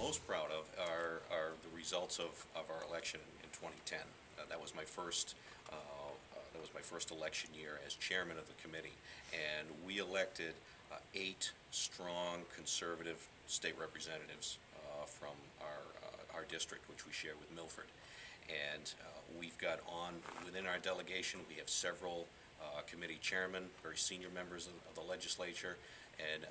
most proud of are the results of our election in 2010. That was my first election year as chairman of the committee, and we elected 8 strong conservative state representatives from our district, which we share with Milford. And we've got within our delegation, we have several committee chairmen, very senior members of the legislature, and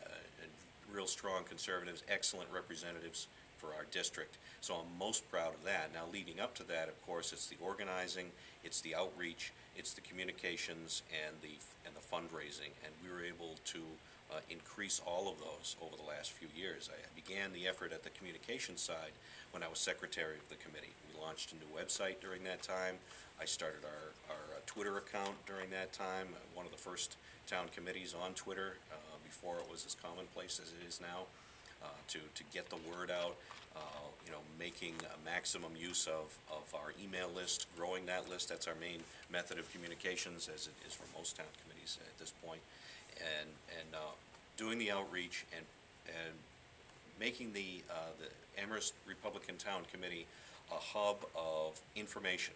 real strong conservatives, excellent representatives for our district. So I'm most proud of that. Now, leading up to that, of course, it's the organizing, it's the outreach, it's the communications, and the fundraising. And we were able to increase all of those over the last few years. I began the effort at the communication side when I was secretary of the committee. We launched a new website during that time. I started our Twitter account during that time, one of the first town committees on Twitter before it was as commonplace as it is now, to get the word out, making a maximum use of our email list, growing that list. That's our main method of communications, as it is for most town committees at this point, and doing the outreach and making the Amherst Republican Town Committee a hub of information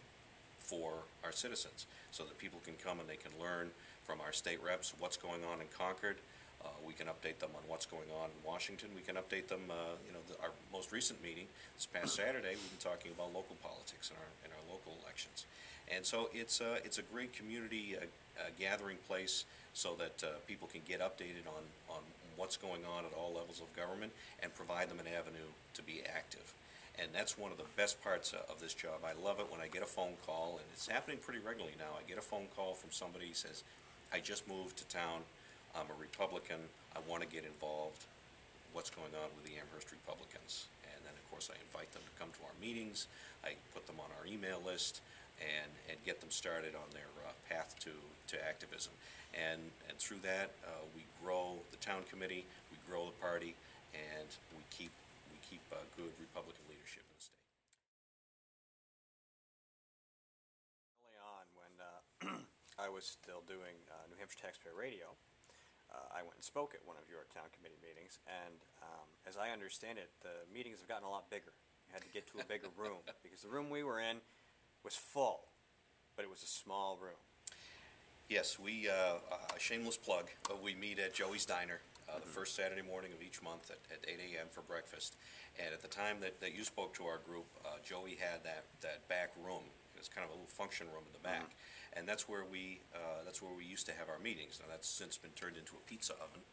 for our citizens, so that people can come and they can learn from our state reps what's going on in Concord. We can update them on what's going on in Washington. We can update them. Our most recent meeting this past Saturday, we've been talking about local politics in our local elections, and so it's a great community gathering place, so that people can get updated on what's going on at all levels of government and provide them an avenue to be active. And that's one of the best parts of this job. I love it when I get a phone call, and it's happening pretty regularly now. I get a phone call from somebody who says, I just moved to town, I'm a Republican, I want to get involved. What's going on with the Amherst Republicans? And then, of course, I invite them to come to our meetings. I put them on our email list and get them started on their path to activism. And through that, we grow the town committee, we grow the party, and we keep good Republican leadership in the state. Early on, when I was still doing New Hampshire Taxpayer Radio, I went and spoke at one of your town committee meetings, and as I understand it, the meetings have gotten a lot bigger. You had to get to a bigger room, because the room we were in was full, but it was a small room. Yes, we, shameless plug, we meet at Joey's Diner the first Saturday morning of each month at 8 a.m. for breakfast. And at the time that you spoke to our group, Joey had that back room. It was kind of a little function room in the back. And that's where we used to have our meetings. Now, that's since been turned into a pizza oven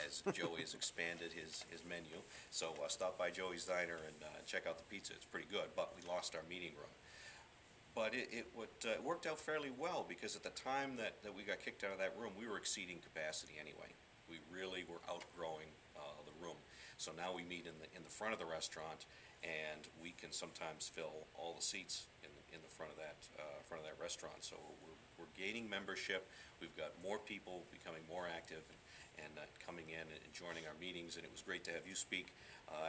as Joey has expanded his menu. So stop by Joey's Diner and check out the pizza. It's pretty good, but we lost our meeting room. But it worked out fairly well, because at the time that we got kicked out of that room, we were exceeding capacity anyway. We really were outgrowing the room. So now we meet in the front of the restaurant, and we can sometimes fill all the seats in the front of that restaurant. So we're gaining membership. We've got more people becoming more active and coming in and joining our meetings. And it was great to have you speak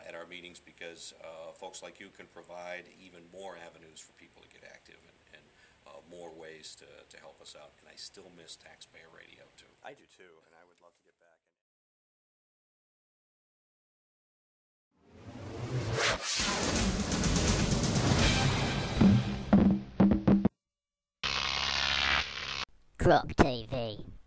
at our meetings, because folks like you can provide even more avenues for people to get active and more ways to help us out. And I still miss taxpayer radio too. I do too, and I would love to get back. GrokTV.